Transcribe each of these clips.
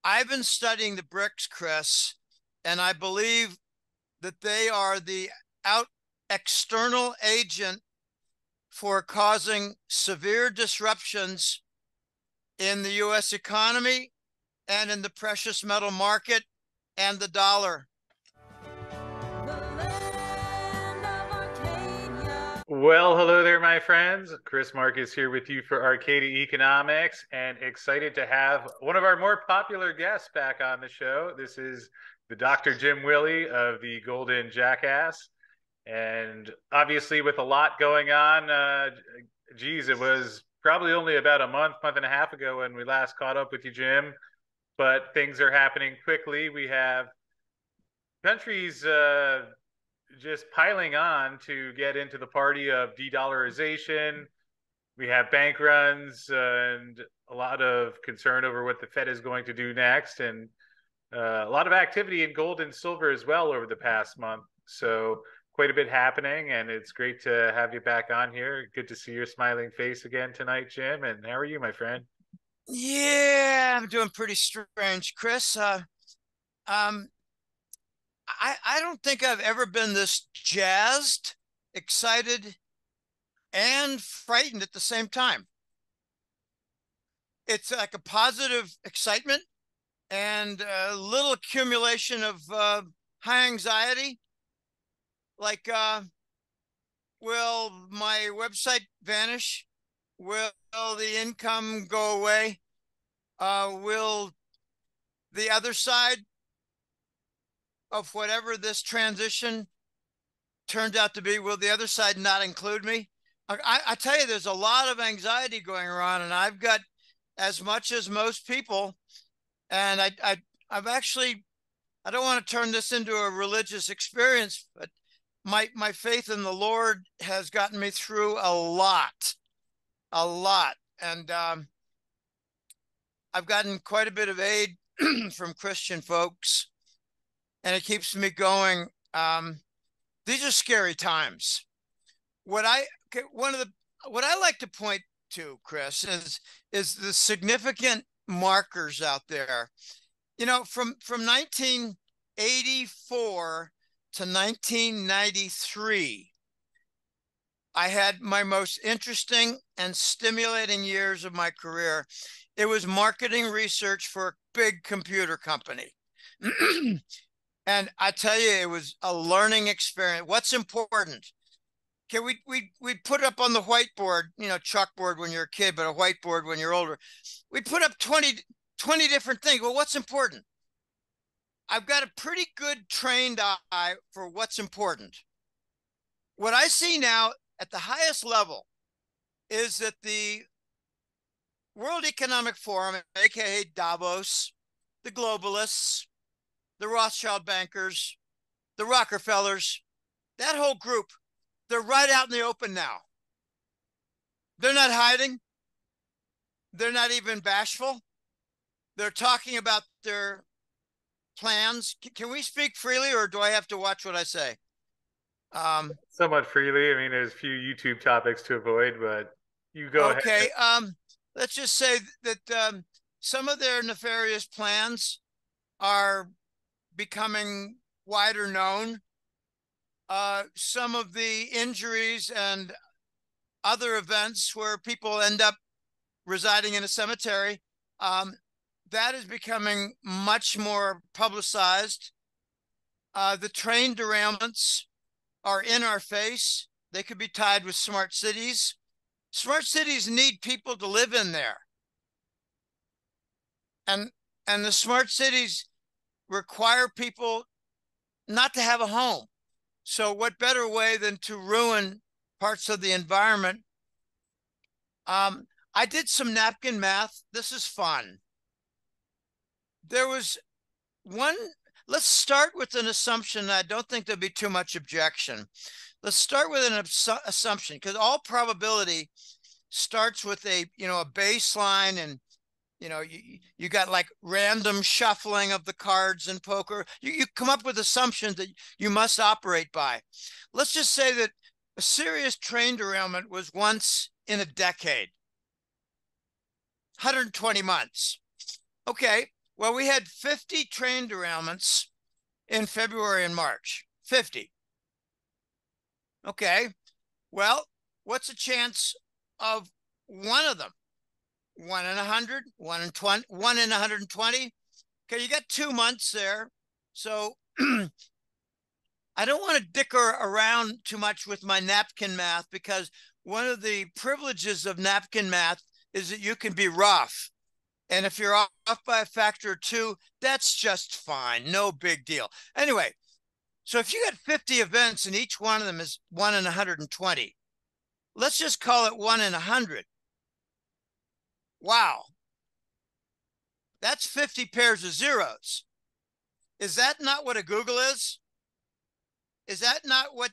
I've been studying the BRICS, Chris, and I believe that they are the out external agent for causing severe disruptions in the U.S. economy and in the precious metal market and the dollar. Well, hello there, my friends. Chris Marcus here with you for Arcadia Economics, and excited to have one of our more popular guests back on the show. This is the Dr. Jim Willie of the Golden Jackass. And obviously, with a lot going on, geez, it was probably only about a month and a half ago when we last caught up with you, Jim. But things are happening quickly. We have countries just piling on to get into the party of de-dollarization. We have bank runs and a lot of concern over what the Fed is going to do next, and a lot of activity in gold and silver as well over the past month. So quite a bit happening, and it's great to have you back on here. Good to see your smiling face again tonight, Jim. And how are you, my friend? Yeah, I'm doing pretty strange, Chris. Um, I don't think I've ever been this jazzed, excited, and frightened at the same time. It's like a positive excitement and a little accumulation of high anxiety. Like, will my website vanish? Will the income go away? Will the other side of whatever this transition turned out to be, will the other side not include me? I tell you, there's a lot of anxiety going around, and I've got as much as most people. And I've actually, I don't want to turn this into a religious experience, but my faith in the Lord has gotten me through a lot. And I've gotten quite a bit of aid from Christian folks, and it keeps me going. These are scary times. What I like to point to, Chris, is the significant markers out there. You know, from 1984 to 1993, I had my most interesting and stimulating years of my career. It was marketing research for a big computer company. And I tell you, it was a learning experience. What's important? Okay, we put up on the whiteboard, you know, chalkboard when you're a kid, but a whiteboard when you're older. We put up 20 different things. Well, what's important? I've got a pretty good trained eye for what's important. What I see now at the highest level is that the World Economic Forum, aka Davos, the globalists, the Rothschild bankers, the Rockefellers, that whole group, they're right out in the open now. They're not hiding. They're not even bashful. They're talking about their plans. Can we speak freely, or do I have to watch what I say? Somewhat freely. I mean, there's a few YouTube topics to avoid, but you go ahead. Okay. Let's just say that some of their nefarious plans are becoming wider known. Some of the injuries and other events where people end up residing in a cemetery, that is becoming much more publicized. The train derailments are in our face. They could be tied with smart cities. Smart cities need people to live in there. And the smart cities require people not to have a home. So what better way than to ruin parts of the environment? I did some napkin math. This is fun. There was one, let's start with an assumption. I don't think there'll be too much objection. Let's start with an assumption, because all probability starts with a baseline, and you got like random shuffling of the cards in poker. You come up with assumptions that you must operate by. Let's just say that a serious train derailment was once in a decade, 120 months. Okay, Well, we had 50 train derailments in February and March. 50. Okay. Well, what's the chance of one of them? 1 in 100, 1 in 20, 1 in 120. Okay, you got 2 months there. So I don't want to dicker around too much with my napkin math, because one of the privileges of napkin math is that you can be rough. And if you're off by a factor of 2, that's just fine. No big deal. Anyway, so if you got 50 events and each one of them is 1 in 120, let's just call it 1 in 100. Wow. That's 50 pairs of zeros. Is that not what a Google is? Is that not what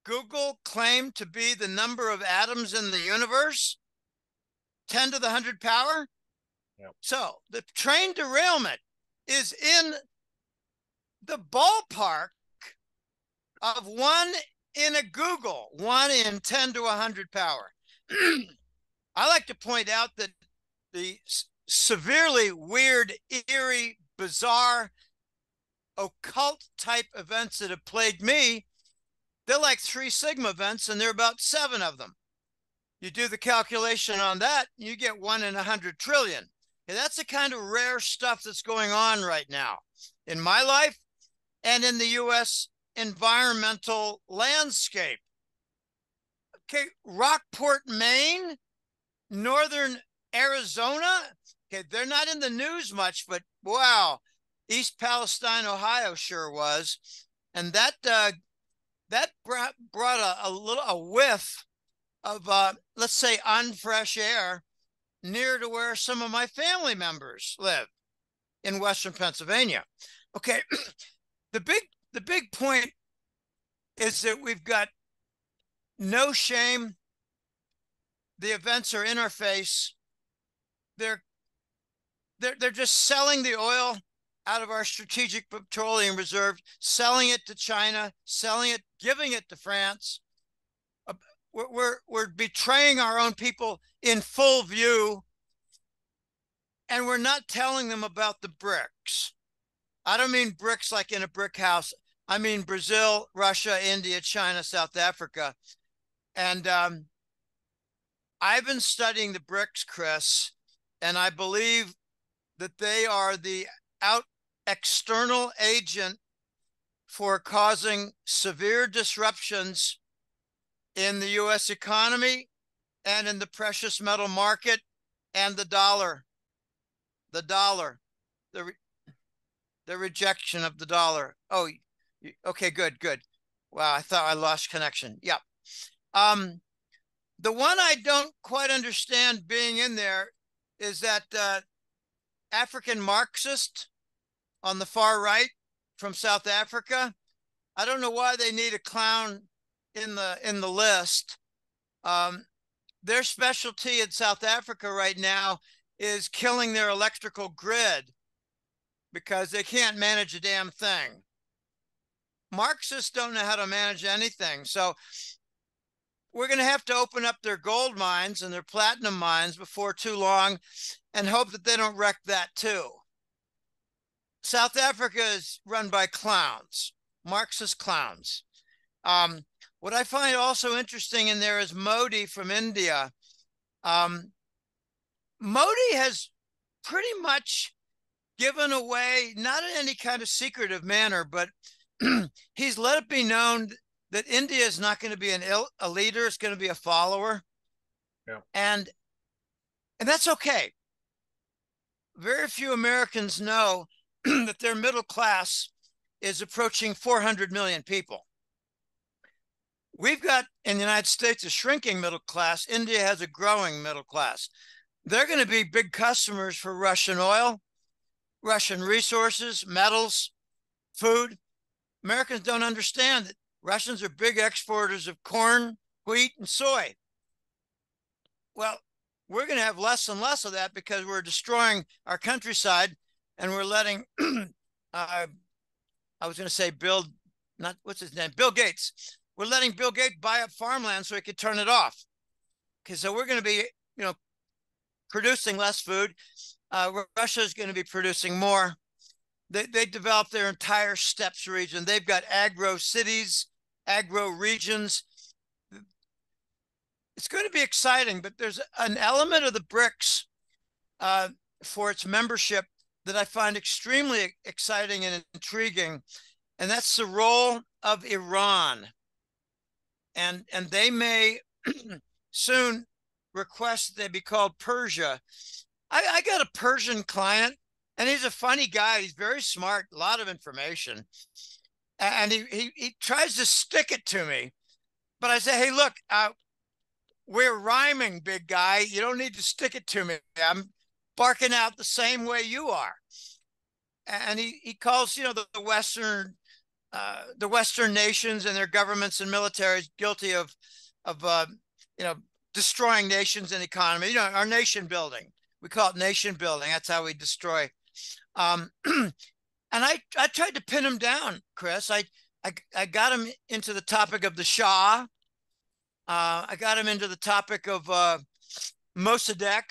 Google claimed to be the number of atoms in the universe? 10 to the 100 power? Yep. So the train derailment is in the ballpark of 1 in a Google, 1 in 10 to 100 power. I like to point out that the severely weird, eerie, bizarre, occult type events that have plagued me, they're like 3 sigma events, and there are about 7 of them. You do the calculation on that, you get 1 in 100 trillion. And that's the kind of rare stuff that's going on right now in my life and in the U.S. environmental landscape. Okay, Rockport, Maine, northern Arizona. Okay, they're not in the news much, but wow, East Palestine, Ohio sure was. And that brought a whiff of, let's say, unfresh air near to where some of my family members live in Western Pennsylvania. Okay, the big point is that we've got no shame. The events are in our face. They're just selling the oil out of our strategic petroleum reserve, selling it to China, selling it, giving it to France. We're betraying our own people in full view, and we're not telling them about the BRICS. I don't mean BRICS like in a brick house. I mean Brazil, Russia, India, China, South Africa. And I've been studying the BRICS, Chris, and I believe that they are the external agent for causing severe disruptions in the U.S. economy and in the precious metal market and the dollar. The rejection of the dollar. Oh, okay, good. Wow, I thought I lost connection. Yep. The one I don't quite understand being in there is that African Marxist on the far right from South Africa. I don't know why they need a clown in the list. Their specialty in South Africa right now is killing their electrical grid because they can't manage a damn thing. Marxists don't know how to manage anything. So we're going to have to open up their gold mines and their platinum mines before too long and hope that they don't wreck that too. South Africa is run by clowns, Marxist clowns. What I find also interesting in there is Modi from India. Modi has pretty much given away, not in any kind of secretive manner, but he's let it be known that India is not going to be a leader, it's going to be a follower. Yeah. And that's okay. Very few Americans know that their middle class is approaching 400 million people. We've got in the United States a shrinking middle class. India has a growing middle class. They're going to be big customers for Russian oil, Russian resources, metals, food. Americans don't understand that Russians are big exporters of corn, wheat, and soy. Well, we're going to have less and less of that because we're destroying our countryside and we're letting, I was going to say Bill Gates. We're letting Bill Gates buy up farmland so he could turn it off. Okay, so we're going to be, producing less food. Russia is going to be producing more. They developed their entire steppes region. They've got agro cities, agro regions. It's going to be exciting, but there's an element of the BRICS for its membership that I find extremely exciting and intriguing, and that's the role of Iran. And they may soon request that they be called Persia. I got a Persian client, and he's a funny guy. He's very smart, a lot of information. And he tries to stick it to me. But I say, hey, look, we're rhyming, big guy. You don't need to stick it to me. I'm barking out the same way you are. And he calls, the Western nations and their governments and militaries guilty of destroying nations and economy. Our nation building. We call it nation building. That's how we destroy. And I tried to pin him down, Chris. I got him into the topic of the Shah. I got him into the topic of Mossadegh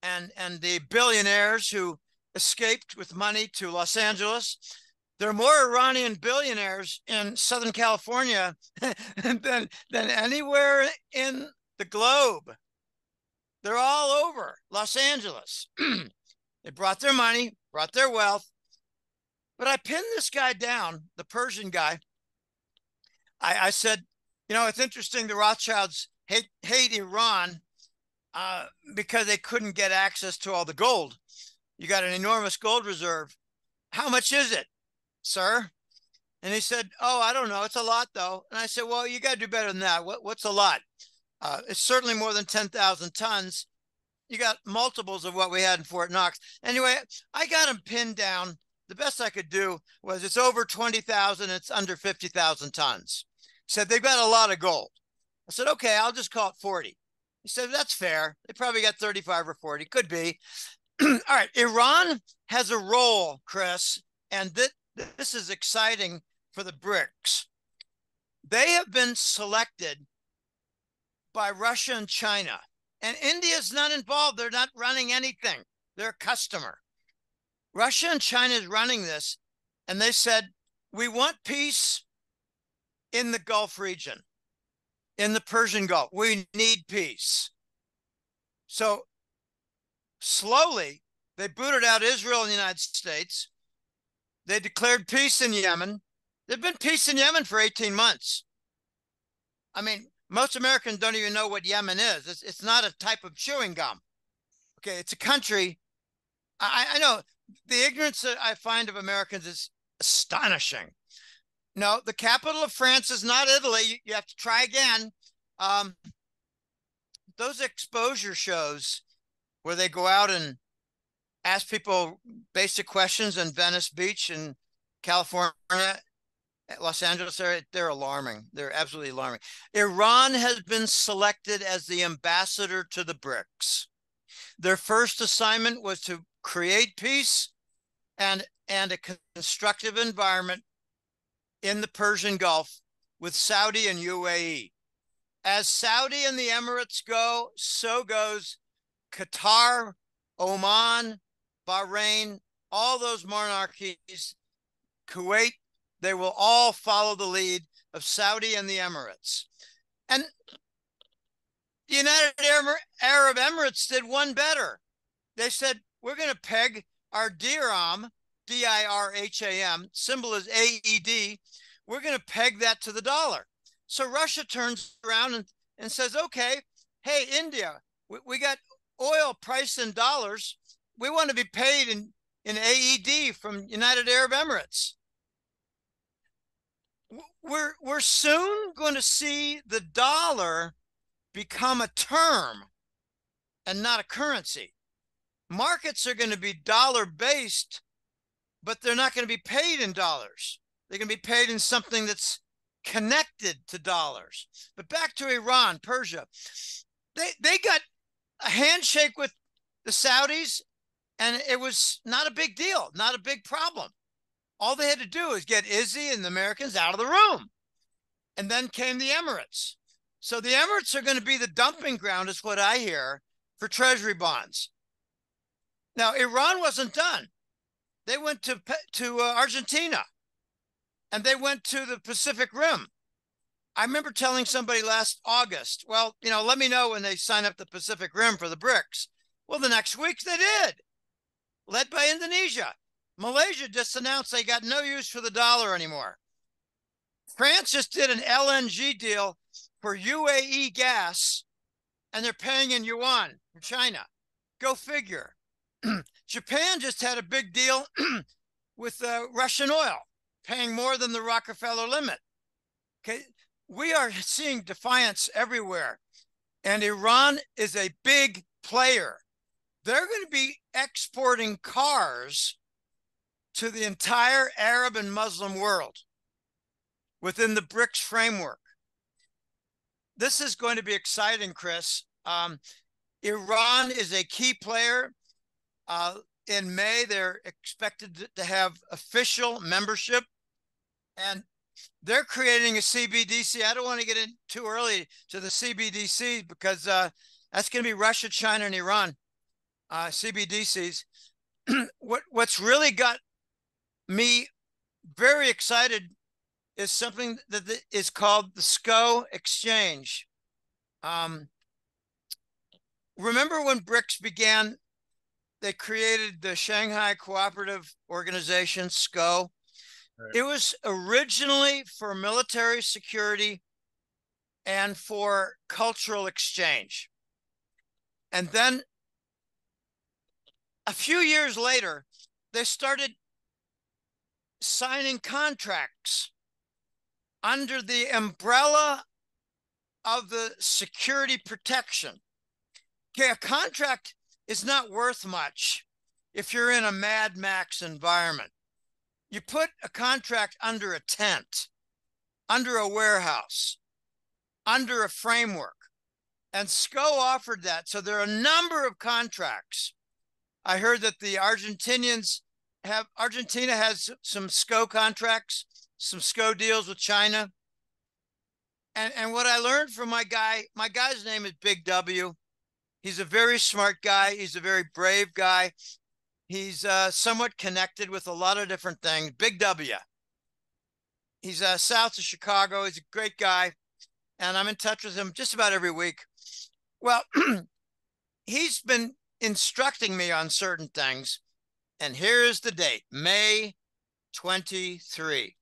and the billionaires who escaped with money to Los Angeles. There are more Iranian billionaires in Southern California than anywhere in the globe. They're all over Los Angeles. They brought their money, brought their wealth. But I pinned this guy down, the Persian guy. I said, it's interesting the Rothschilds hate Iran because they couldn't get access to all the gold. You got an enormous gold reserve. How much is it, sir? And he said, oh, I don't know. It's a lot, though. And I said, well, you got to do better than that. What's a lot? It's certainly more than 10,000 tons. You got multiples of what we had in Fort Knox. Anyway, I got him pinned down. The best I could do was it's over 20,000. It's under 50,000 tons. He said, they've got a lot of gold. I said, okay, I'll just call it 40. He said, that's fair. They probably got 35 or 40. Could be. All right. Iran has a role, Chris, and this is exciting for the BRICS. They have been selected by Russia and China, and India's not involved. They're not running anything. They're a customer. Russia and China is running this, and they said, we want peace in the Gulf region, in the Persian Gulf. We need peace. So slowly, they booted out Israel and the United States. They declared peace in Yemen. There's been peace in Yemen for 18 months. I mean, most Americans don't even know what Yemen is. It's not a type of chewing gum. Okay, it's a country. I know the ignorance that I find of Americans is astonishing. No, the capital of France is not Italy. You have to try again. Those exposure shows where they go out and ask people basic questions in Venice Beach in California, Los Angeles area, they're alarming. They're absolutely alarming. Iran has been selected as the ambassador to the BRICS. Their first assignment was to create peace and a constructive environment in the Persian Gulf with Saudi and UAE. As Saudi and the Emirates go, so goes Qatar, Oman, Bahrain, all those monarchies, Kuwait, they will all follow the lead of Saudi and the Emirates. And the United Arab Emirates did one better. They said, we're going to peg our dirham, D-I-R-H-A-M, symbol is AED. We're going to peg that to the dollar. So Russia turns around and says, okay, hey, India, we got oil priced in dollars. We want to be paid in AED from United Arab Emirates. We're soon going to see the dollar become a term and not a currency. Markets are going to be dollar-based, but they're not going to be paid in dollars. They're going to be paid in something that's connected to dollars. But back to Iran, Persia. They got a handshake with the Saudis, and it was not a big deal, not a big problem. All they had to do is get Izzy and the Americans out of the room. And then came the Emirates. So the Emirates are going to be the dumping ground, is what I hear, for treasury bonds. Now, Iran wasn't done. They went to Argentina, and they went to the Pacific Rim. I remember telling somebody last August, well, let me know when they sign up the Pacific Rim for the BRICS. Well, the next week they did, led by Indonesia. Malaysia just announced they got no use for the dollar anymore. France just did an LNG deal for UAE gas, and they're paying in yuan from China. Go figure. Japan just had a big deal with Russian oil, paying more than the Rockefeller limit. Okay, we are seeing defiance everywhere, and Iran is a big player. They're going to be exporting cars to the entire Arab and Muslim world within the BRICS framework. This is going to be exciting, Chris. Iran is a key player. In May, they're expected to have official membership, and they're creating a CBDC. I don't want to get in too early to the CBDC because that's going to be Russia, China, and Iran, CBDCs. What's really got me very excited is something that is called the SCO exchange. Remember when BRICS began, they created the Shanghai Cooperative Organization, SCO. Right. It was originally for military security and for cultural exchange. And then a few years later, they started signing contracts under the umbrella of the security protection. Okay, a contract is not worth much if you're in a Mad Max environment. You put a contract under a tent, under a warehouse, under a framework, and SCO offered that. So there are a number of contracts. I heard that the Argentina has some SCO contracts, some SCO deals with China. And what I learned from my guy's name is Big W. He's a very smart guy. He's a very brave guy. He's somewhat connected with a lot of different things. Big W. He's south of Chicago. He's a great guy. And I'm in touch with him just about every week. Well, he's been instructing me on certain things. And here's the date, May 23.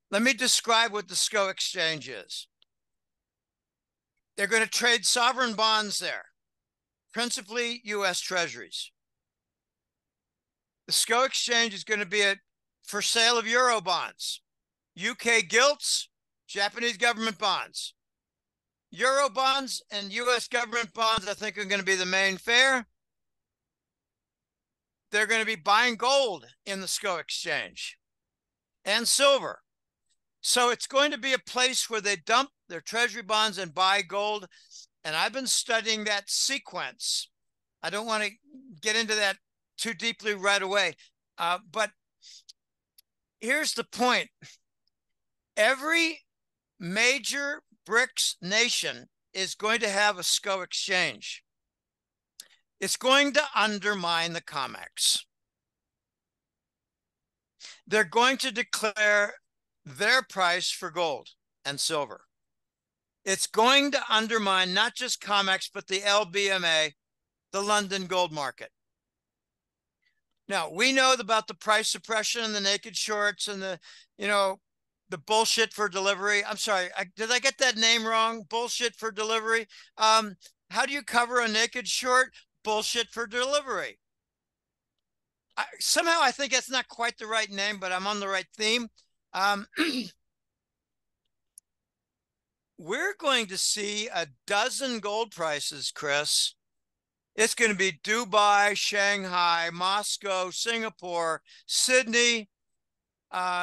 Let me describe what the SCO exchange is. They're going to trade sovereign bonds there, principally U.S. treasuries. The SCO exchange is going to be for sale of Euro bonds, UK gilts, Japanese government bonds. Euro bonds and U.S. government bonds, I think, are going to be the main fare. They're going to be buying gold in the SCO exchange and silver. So it's going to be a place where they dump their treasury bonds and buy gold. And I've been studying that sequence. I don't want to get into that too deeply right away. But here's the point. Every major BRICS nation is going to have a SCO exchange. It's going to undermine the COMEX. They're going to declare their price for gold and silver. It's going to undermine not just COMEX, but the LBMA, the London gold market. Now, we know about the price suppression and the naked shorts and the bullshit for delivery. I'm sorry, did I get that name wrong? Bullshit for delivery. How do you cover a naked short? Bullshit for delivery. Somehow I think that's not quite the right name, but I'm on the right theme. We're going to see a dozen gold prices, Chris. It's going to be Dubai, Shanghai, Moscow, Singapore, Sydney,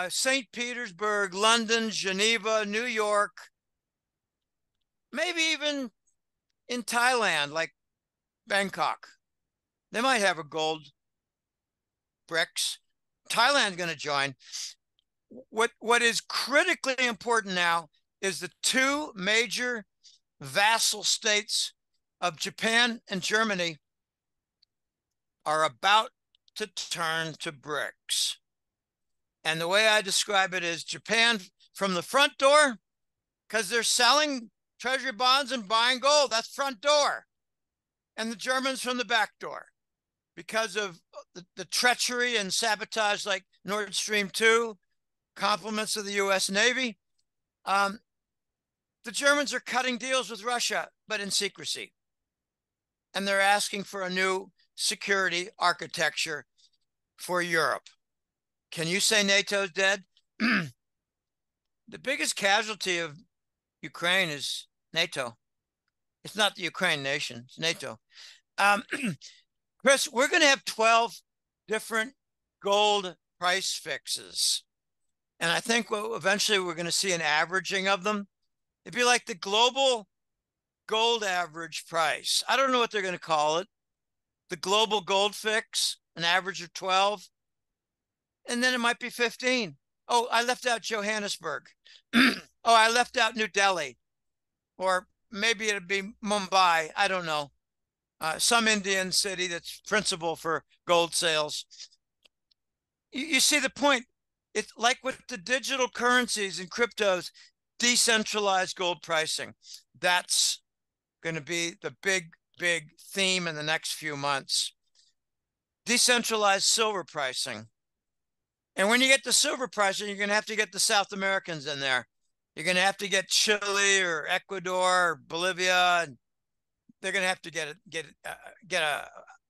St. Petersburg, London, Geneva, New York, maybe even in Thailand, like Bangkok. They might have a gold BRICS. Thailand's going to join. What is critically important now is the two major vassal states of Japan and Germany are about to turn to BRICS. And the way I describe it is Japan from the front door, because they're selling treasury bonds and buying gold. That's front door. And the Germans from the back door, because of the treachery and sabotage like Nord Stream 2, compliments of the U.S. Navy. The Germans are cutting deals with Russia, but in secrecy. And they're asking for a new security architecture for Europe. Can you say NATO's dead? The biggest casualty of Ukraine is NATO. It's not the Ukraine nation, it's NATO. Chris, we're going to have 12 different gold price fixes. And I think eventually we're going to see an averaging of them. It'd be like the global gold average price. I don't know what they're going to call it. The global gold fix, an average of 12. And then it might be 15. Oh, I left out Johannesburg. Oh, I left out New Delhi. Or maybe it'd be Mumbai. I don't know. Some Indian city that's principal for gold sales. You see the point. It's like with the digital currencies and cryptos, decentralized gold pricing. That's going to be the big theme in the next few months. Decentralized silver pricing. And when you get the silver pricing, you're going to have to get the South Americans in there. You're going to have to get Chile or Ecuador or Bolivia. And they're going to have to get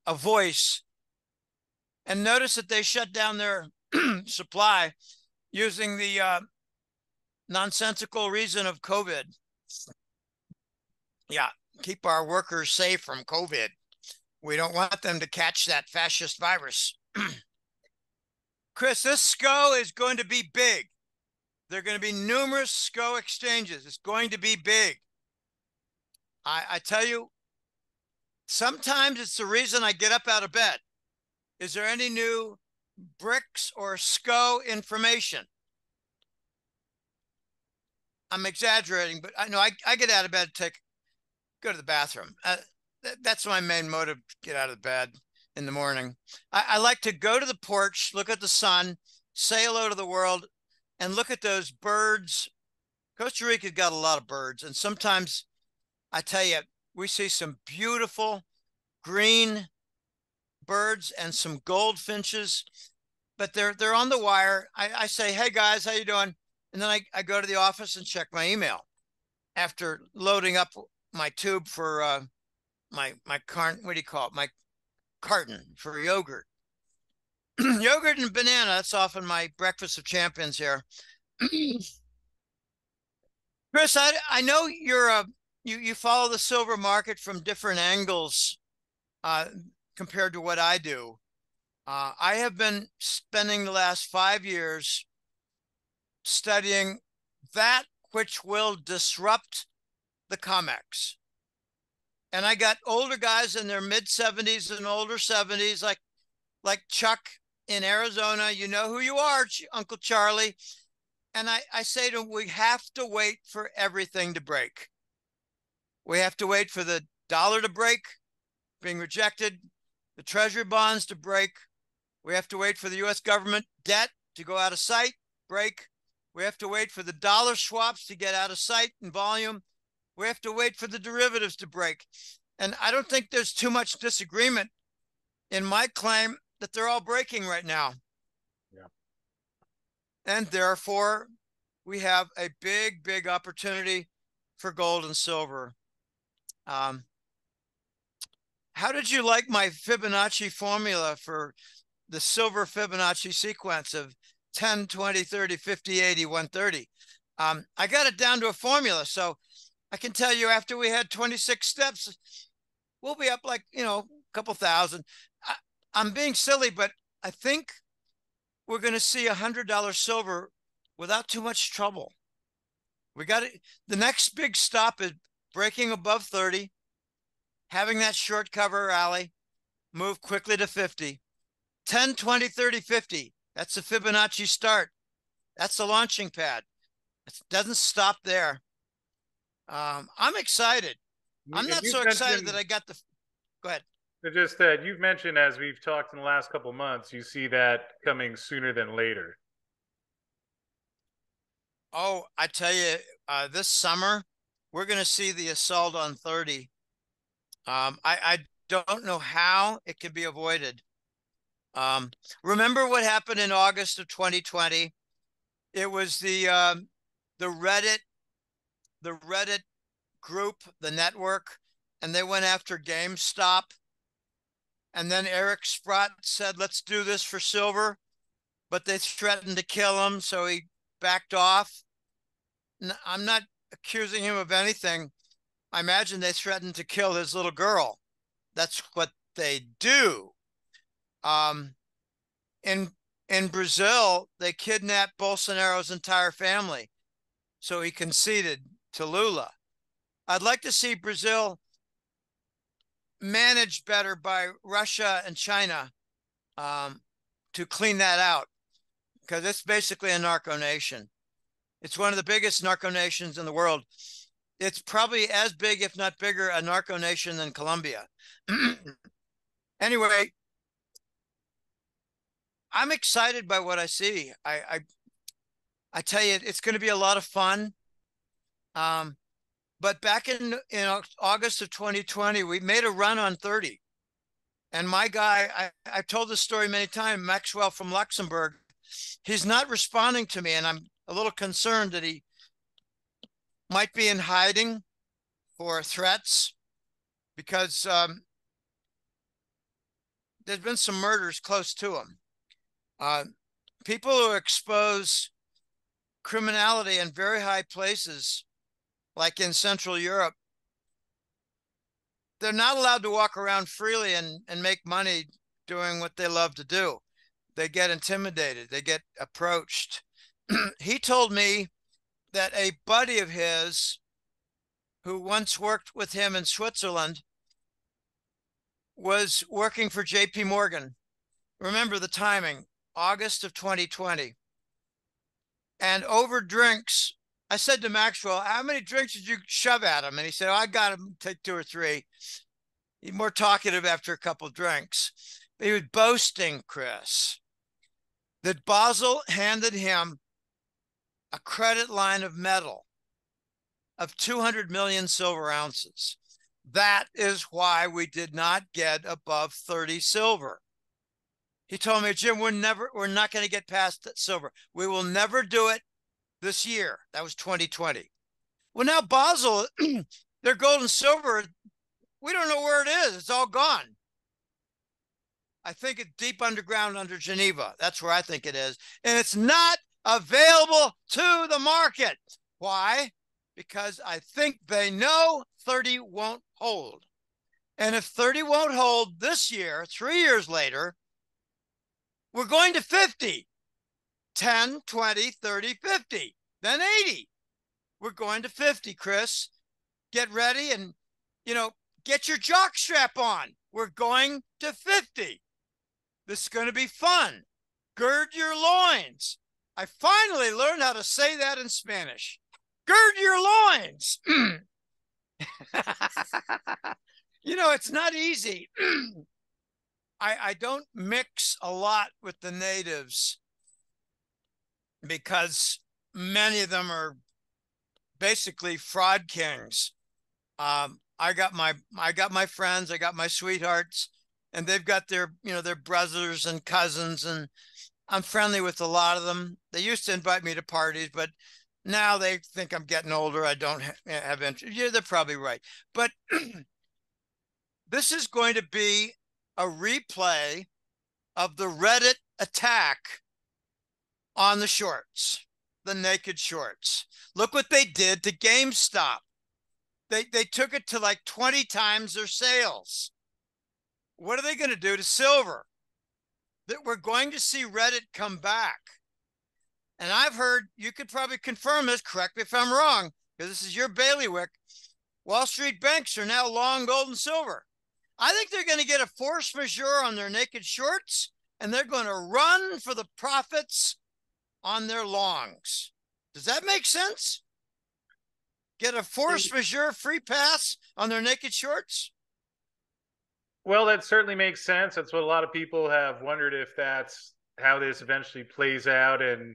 a voice. And notice that they shut down their supply using the nonsensical reason of COVID. Yeah, keep our workers safe from COVID. We don't want them to catch that fascist virus. Chris, this SCO is going to be big. There are going to be numerous SCO exchanges. It's going to be big. I tell you, sometimes it's the reason I get up out of bed. Is there any new BRICS or SCO information? I'm exaggerating, but I know I get out of bed to go to the bathroom. That's my main motive, get out of bed in the morning. I like to go to the porch, look at the sun, say hello to the world, and look at those birds. Costa Rica's got a lot of birds, and sometimes I tell you, we see some beautiful green birds and some goldfinches, but they're on the wire. I say, hey guys, how you doing? And then I go to the office and check my email after loading up my tube for my carton. What do you call it? My carton for yogurt. Yogurt and banana. That's often my breakfast of champions here. Chris, I know you follow the silver market from different angles compared to what I do. I have been spending the last 5 years studying that which will disrupt the COMEX. And I got older guys in their mid 70s and older 70s, like Chuck in Arizona. You know who you are, Uncle Charlie. And I say to them, we have to wait for everything to break. We have to wait for the dollar to break, being rejected, the treasury bonds to break. We have to wait for the U.S. government debt to go out of sight, break. We have to wait for the dollar swaps to get out of sight and volume. We have to wait for the derivatives to break. And I don't think there's too much disagreement in my claim that they're all breaking right now. Yeah. And therefore, we have a big opportunity for gold and silver. How did you like my Fibonacci formula for the silver Fibonacci sequence of 10, 20, 30, 50, 80, 130? I got it down to a formula. So I can tell you after we had 26 steps, we'll be up like, a couple thousand. I'm being silly, but I think we're going to see $100 silver without too much trouble. We got it. The next big stop is breaking above 30, having that short cover rally, move quickly to 50, 10, 20, 30, 50. That's the Fibonacci start. That's the launching pad. It doesn't stop there. I'm excited. I'm not so excited that I got the. Go ahead. Just that you've mentioned, as we've talked in the last couple of months, you see that coming sooner than later. Oh, I tell you, this summer we're going to see the assault on 30. I don't know how it can be avoided. Um, Remember what happened in August of 2020? It was the Reddit group, the network, and they went after GameStop. And then Eric Sprott said, "Let's do this for silver," but they threatened to kill him, so he backed off. I'm not accusing him of anything. I imagine they threatened to kill his little girl. That's what they do. Um, in in Brazil, they kidnapped Bolsonaro's entire family, so he conceded to Lula. I'd like to see Brazil managed better by Russia and China, um, to clean that out, because it's basically a narco nation. It's one of the biggest narco nations in the world. It's probably as big, if not bigger, a narco nation than Colombia. Anyway, I'm excited by what I see. I tell you, it's going to be a lot of fun. Um, but back in August of 2020, we made a run on 30. And my guy, I've told this story many times, Maxwell from Luxembourg, he's not responding to me. And I'm a little concerned that he might be in hiding for threats, because there's been some murders close to him. Uh, People who expose criminality in very high places, like in Central Europe, they're not allowed to walk around freely and make money doing what they love to do. They get intimidated, they get approached. He told me that a buddy of his who once worked with him in Switzerland was working for JP Morgan. Remember the timing, August of 2020. And over drinks, I said to Maxwell, "How many drinks did you shove at him?" And he said, "Oh, I got him, take two or three." He's more talkative after a couple of drinks. He was boasting, Chris, that Basel handed him a credit line of metal of 200 million silver ounces. That is why we did not get above 30 silver. He told me, "Jim, we're not going to get past that silver. We will never do it this year." That was 2020. Well, now Basel, their gold and silver, we don't know where it is. It's all gone. I think it's deep underground under Geneva. That's where I think it is. And it's not available to the market. Why? Because I think they know 30 won't hold. And if 30 won't hold this year, 3 years later, we're going to 50, 10, 20, 30, 50, then 80. We're going to 50, Chris. Get ready and, get your jock strap on. We're going to 50. This is going to be fun. Gird your loins. I finally learned how to say that in Spanish. Gird your loins. It's not easy. I don't mix a lot with the natives because many of them are basically fraud kings. I got my friends, I got my sweethearts, and they've got their brothers and cousins, and I'm friendly with a lot of them. They used to invite me to parties, but now they think I'm getting older. I don't have interest. Yeah, they're probably right. But this is going to be a replay of the Reddit attack on the shorts, the naked shorts. Look what they did to GameStop. They took it to like 20 times their sales. What are they going to do to silver? That we're going to see Reddit come back. And I've heard, you could probably confirm this, correct me if I'm wrong, because this is your bailiwick. Wall Street banks are now long gold and silver. I think they're going to get a force majeure on their naked shorts, and they're going to run for the profits on their longs. Does that make sense? Get a force majeure free pass on their naked shorts? Well, that certainly makes sense. That's what a lot of people have wondered, if that's how this eventually plays out. And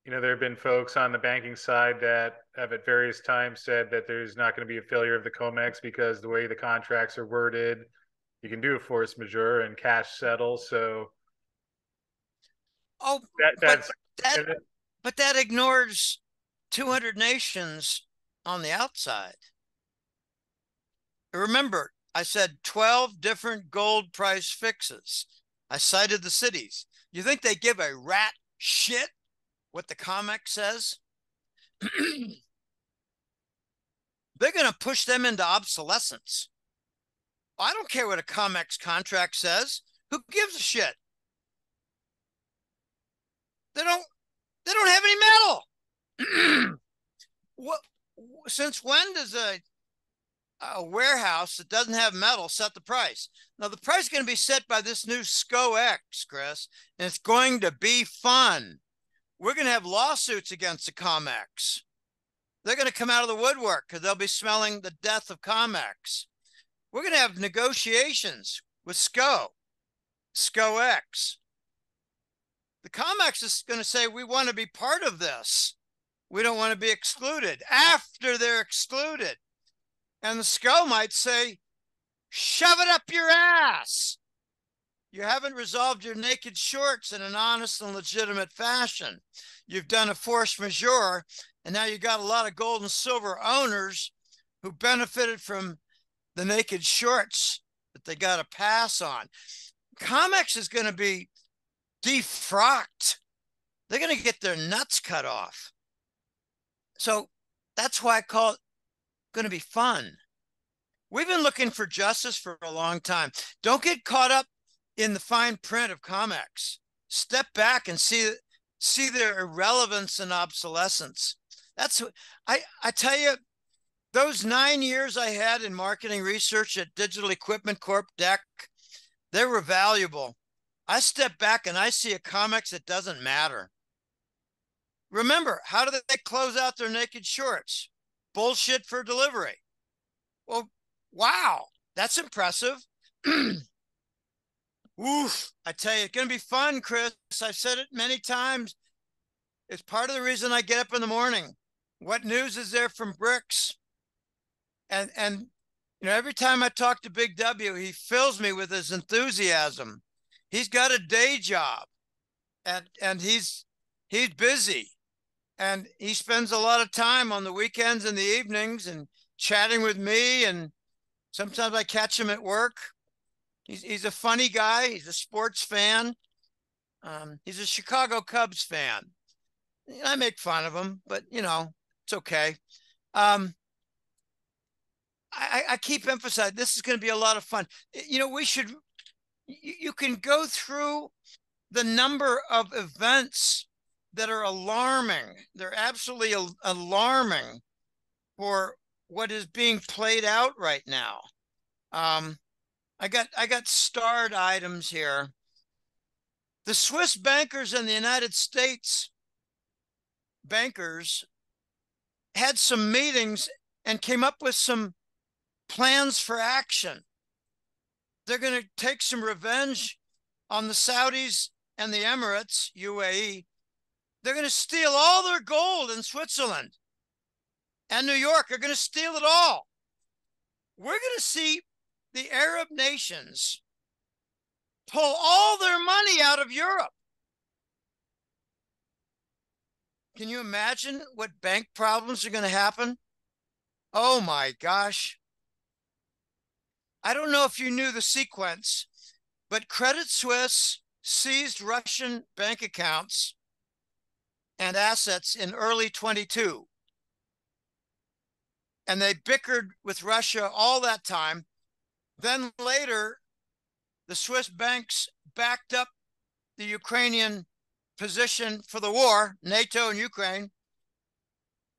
there have been folks on the banking side that have at various times said that there's not going to be a failure of the COMEX because the way the contracts are worded, you can do a force majeure and cash settle. So Oh, that but that's that and but that ignores 200 nations on the outside. Remember, I said 12 different gold price fixes. I cited the cities. You think they give a rat shit what the COMEX says? They're going to push them into obsolescence. I don't care what a COMEX contract says. Who gives a shit? They don't. They don't have any metal. What? Since when does a warehouse that doesn't have metal set the price? Now the price is going to be set by this new COMEX, Chris, and it's going to be fun. We're going to have lawsuits against the COMEX. They're going to come out of the woodwork because they'll be smelling the death of COMEX. We're going to have negotiations with COMEX. The COMEX is going to say, we want to be part of this. We don't want to be excluded. After they're excluded, and the SCO might say, shove it up your ass. You haven't resolved your naked shorts in an honest and legitimate fashion. You've done a force majeure, and now you got a lot of gold and silver owners who benefited from the naked shorts that they got to pass on. COMEX is going to be defrocked. They're going to get their nuts cut off. So that's why I call it going to be fun. We've been looking for justice for a long time. Don't get caught up in the fine print of COMEX. Step back and see their irrelevance and obsolescence. That's I tell you, those 9 years I had in marketing research at Digital Equipment Corp, DEC, they were valuable. I step back and I see a COMEX that doesn't matter. Remember, how do they close out their naked shorts? Bullshit for delivery. Well, wow, that's impressive. Oof, I tell you, it's going to be fun, Chris. I've said it many times. It's part of the reason I get up in the morning. What news is there from BRICS? And every time I talk to Big W, he fills me with his enthusiasm. He's got a day job, and he's busy, and he spends a lot of time on the weekends and the evenings and chatting with me, and sometimes I catch him at work. He's a funny guy. He's a sports fan. He's a Chicago Cubs fan. I make fun of him, but it's okay. I keep emphasizing this is going to be a lot of fun. You can go through the number of events that are alarming. They're absolutely alarming for what is being played out right now. I got starred items here. The Swiss bankers and the United States bankers had some meetings and came up with some plans for action. They're going to take some revenge on the Saudis and the Emirates, UAE. They're going to steal all their gold in Switzerland and New York. Are going to steal it all. We're going to see the Arab nations pull all their money out of Europe. Can you imagine what bank problems are going to happen? Oh my gosh. I don't know if you knew the sequence, but Credit Suisse seized Russian bank accounts and assets in early 22. And they bickered with Russia all that time. Then later, the Swiss banks backed up the Ukrainian position for the war, NATO and Ukraine.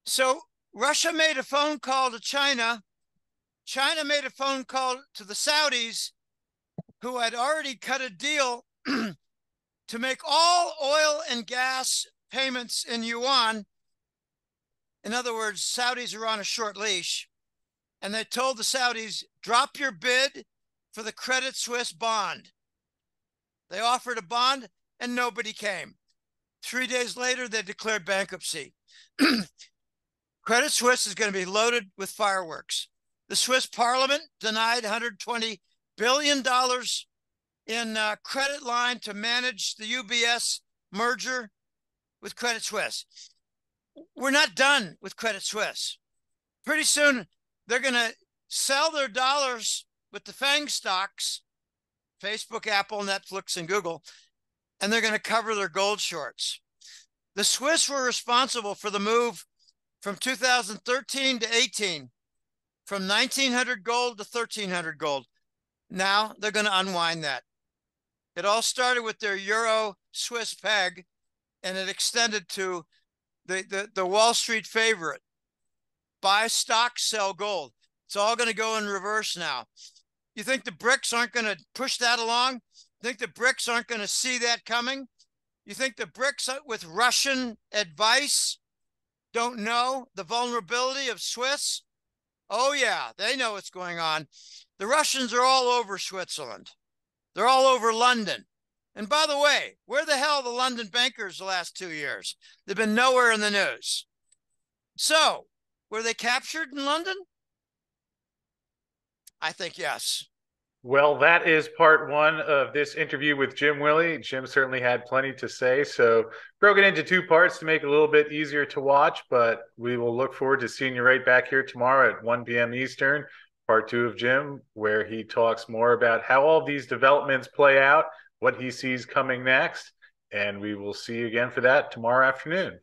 So Russia made a phone call to China. China made a phone call to the Saudis, who had already cut a deal to make all oil and gas payments in yuan. In other words, Saudis are on a short leash. And they told the Saudis, drop your bid for the Credit Suisse bond. They offered a bond and nobody came. 3 days later, they declared bankruptcy. Credit Suisse is going to be loaded with fireworks. The Swiss parliament denied $120 billion in credit line to manage the UBS merger with Credit Suisse. We're not done with Credit Suisse. Pretty soon, they're going to sell their dollars with the FANG stocks, Facebook, Apple, Netflix, and Google, and they're going to cover their gold shorts. The Swiss were responsible for the move from 2013 to 18, from 1900 gold to 1300 gold. Now they're going to unwind that. It all started with their Euro Swiss peg, and it extended to the Wall Street favorite. Buy stocks, sell gold. It's all going to go in reverse now. You think the BRICS aren't going to push that along? You think the BRICS aren't going to see that coming? You think the BRICS with Russian advice don't know the vulnerability of Swiss? Oh yeah, they know what's going on. The Russians are all over Switzerland. They're all over London. And by the way, where the hell are the London bankers the last 2 years? They've been nowhere in the news. So, were they captured in London? I think yes. Well, that is part one of this interview with Jim Willie. Jim certainly had plenty to say, so broken into two parts to make it a little bit easier to watch, but we will look forward to seeing you right back here tomorrow at 1 p.m. Eastern, part two of Jim, where he talks more about how all these developments play out, what he sees coming next, and we will see you again for that tomorrow afternoon.